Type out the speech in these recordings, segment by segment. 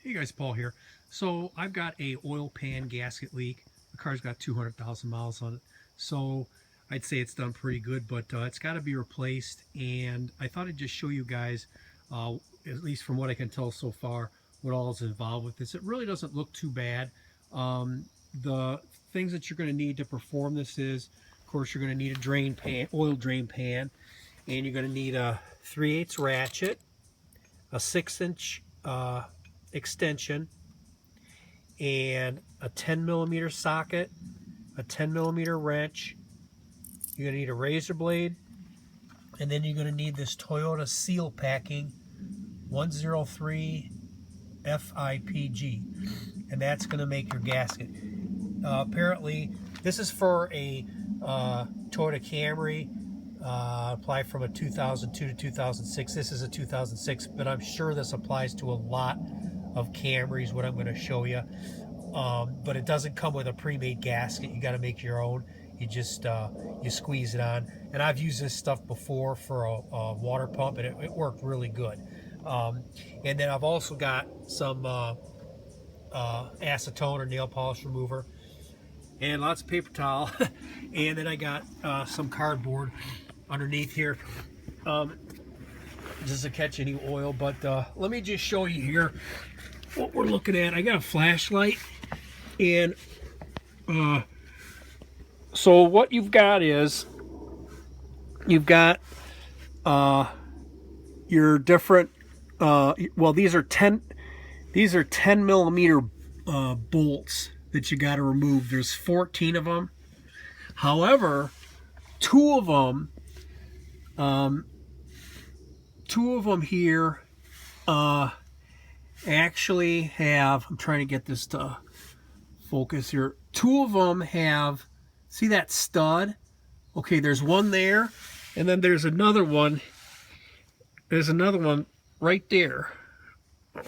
Hey guys, Paul here. So I've got a oil pan gasket leak. The car's got 200,000 miles on it. So I'd say it's done pretty good, but it's got to be replaced. And I thought I'd just show you guys, at least from what I can tell so far, what all is involved with this. It really doesn't look too bad. The things that you're going to need to perform this is, of course, you're going to need a drain pan, oil drain pan, and you're going to need a 3/8 ratchet, a 6-inch extension, and a 10mm socket, a 10mm wrench. You're going to need a razor blade, and then you're going to need this Toyota seal packing 103 FIPG, and that's going to make your gasket. Apparently this is for a Toyota Camry, applied from a 2002 to 2006. This is a 2006, but I'm sure this applies to a lot of Camrys, what I'm going to show you. But it doesn't come with a pre-made gasket. You got to make your own. You just you squeeze it on, and I've used this stuff before for a water pump, and it worked really good. And then I've also got some acetone or nail polish remover, and lots of paper towel, and then I got some cardboard underneath here, just to catch any oil. But let me just show you here what we're looking at. I got a flashlight, and so what you've got is you've got your different well, these are 10mm bolts that you got to remove. There's 14 of them. However, two of them here actually have, I'm trying to get this to focus here. Two of them have, see that stud? Okay, there's one there, and then there's another one. There's another one right there. Oh,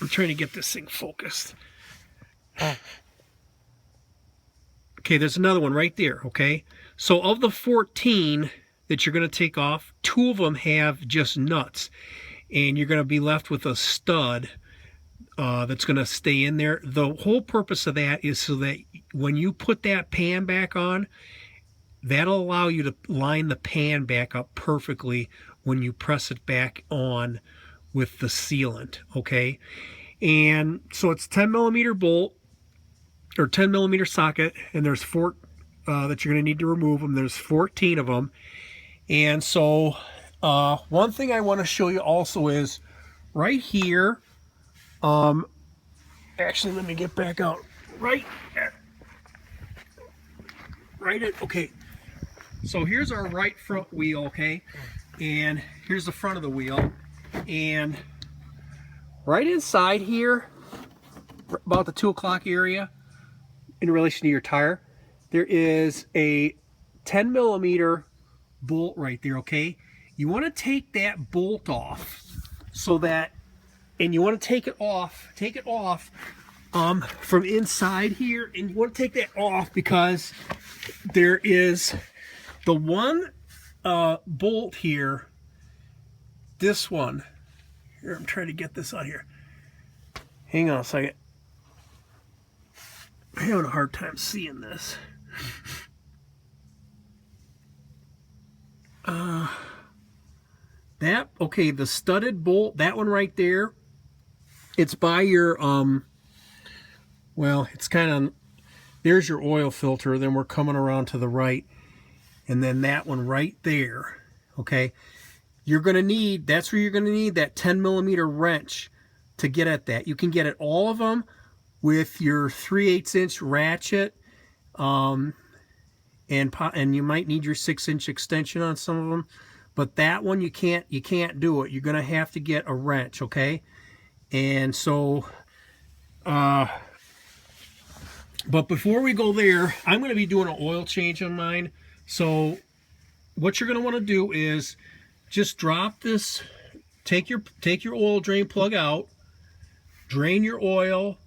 I'm trying to get this thing focused. Okay, there's another one right there, okay? So of the 14 that you're going to take off, two of them have just nuts, and you're going to be left with a stud that's going to stay in there. The whole purpose of that is so that when you put that pan back on, that'll allow you to line the pan back up perfectly when you press it back on with the sealant, okay? And so it's 10mm bolt or 10mm socket, and there's four that you're going to need to remove them. There's 14 of them. And so one thing I want to show you also is right here, actually let me get back out right okay, so here's our right front wheel, okay, and here's the front of the wheel, and right inside here about the 2 o'clock area in relation to your tire, there is a 10mm bolt right there, okay? You want to take that bolt off so that, and you want to take it off from inside here, and you want to take that off because there is the one bolt here, this one here. I'm trying to get this out here. Hang on a second. I'm having a hard time seeing this. Okay, the studded bolt, that one right there, it's by your well, it's kind of, there's your oil filter, then we're coming around to the right, and then that one right there, okay? You're going to need, that's where you're going to need that 10mm wrench to get at that. You can get at all of them with your 3/8 ratchet, and you might need your 6-inch extension on some of them, but that one you can't do it. You're going to have to get a wrench, okay? And so but before we go there, I'm going to be doing an oil change on mine. So what you're going to want to do is just drop this, take your oil drain plug out, drain your oil,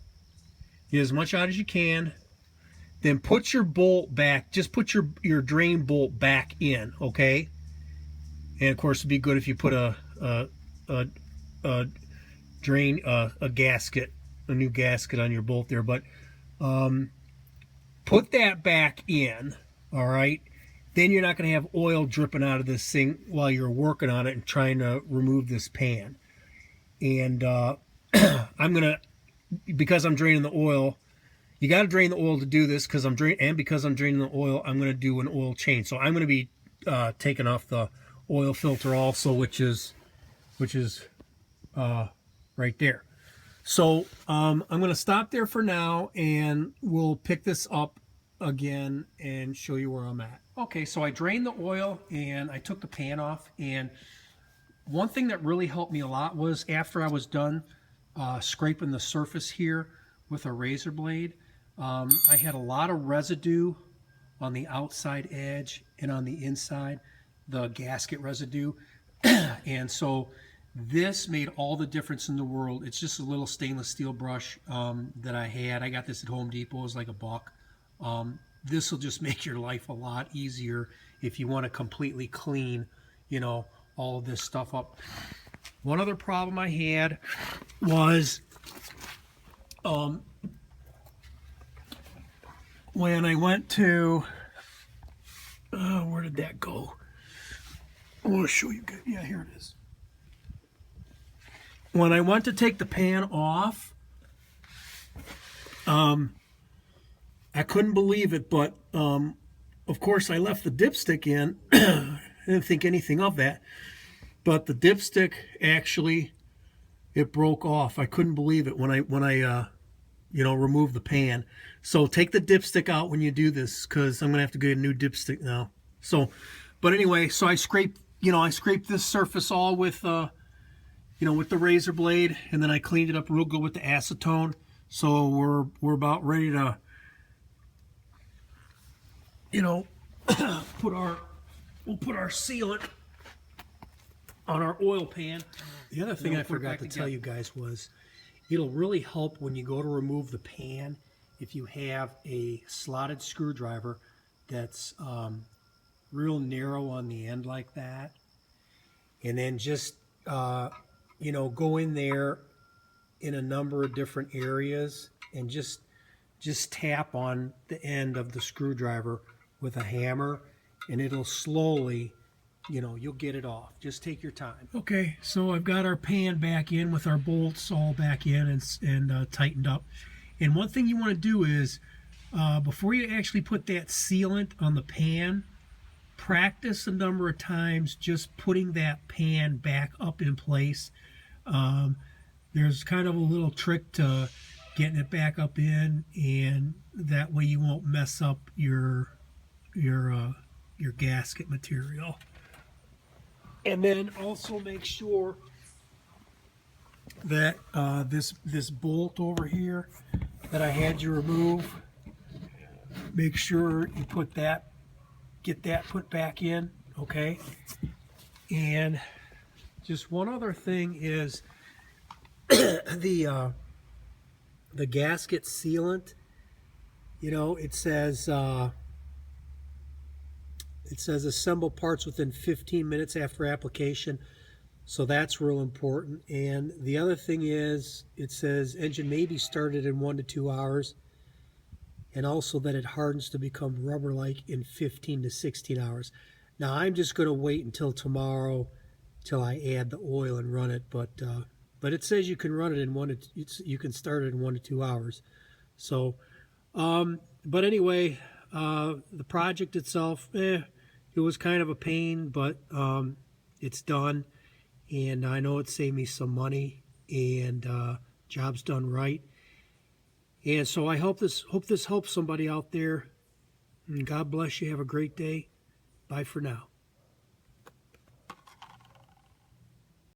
get as much out as you can, then put your bolt back, just put your drain bolt back in, okay? And of course it'd be good if you put a drain a gasket, a new gasket on your bolt there. But put that back in, all right? Then you're not going to have oil dripping out of this thing while you're working on it and trying to remove this pan. And I'm going to, because I'm draining the oil, you got to drain the oil to do this, because I'm draining the oil, I'm going to do an oil change. So I'm going to be taking off the oil filter also, which is right there. So I'm going to stop there for now, and we'll pick this up again and show you where I'm at. Okay, so I drained the oil and I took the pan off, and one thing that really helped me a lot was after I was done scraping the surface here with a razor blade, I had a lot of residue on the outside edge and on the inside, the gasket residue. And so this made all the difference in the world. It's just a little stainless steel brush that I had. I got this at Home Depot. It was like $1. This will just make your life a lot easier if you want to completely clean, you know, all of this stuff up. One other problem I had was when I went to, where did that go? I want to show you guys. Yeah, here it is. When I went to take the pan off, I couldn't believe it, but of course I left the dipstick in. I didn't think anything of that, but the dipstick actually, it broke off. I couldn't believe it when I you know, removed the pan. So take the dipstick out when you do this, because I'm gonna have to get a new dipstick now. So, but anyway, so I scraped this surface all with you know, with the razor blade, and then I cleaned it up real good with the acetone. So we're about ready to, you know, we'll put our sealant on our oil pan. The other thing I forgot to tell you guys was, it'll really help when you go to remove the pan if you have a slotted screwdriver that's real narrow on the end like that, and then just you know, go in there in a number of different areas and just tap on the end of the screwdriver with a hammer, and it'll slowly, you know, you'll get it off. Just take your time. Okay, so I've got our pan back in with our bolts all back in and tightened up. And one thing you want to do is, before you actually put that sealant on the pan, practice a number of times just putting that pan back up in place. There's kind of a little trick to getting it back up in, and that way you won't mess up your gasket material. And then also make sure that this bolt over here that I had you remove, make sure you get that put back in, okay? And just one other thing is the gasket sealant, you know, it says assemble parts within 15 minutes after application, so that's real important. And the other thing is, it says engine may be started in 1 to 2 hours, and also that it hardens to become rubber-like in 15 to 16 hours. Now I'm just going to wait until tomorrow till I add the oil and run it, but it says you can run it in you can start it in 1 to 2 hours. So, but anyway, the project itself, it was kind of a pain, but it's done, and I know it saved me some money, and job's done right. And so I hope this helps somebody out there. And God bless you. Have a great day. Bye for now.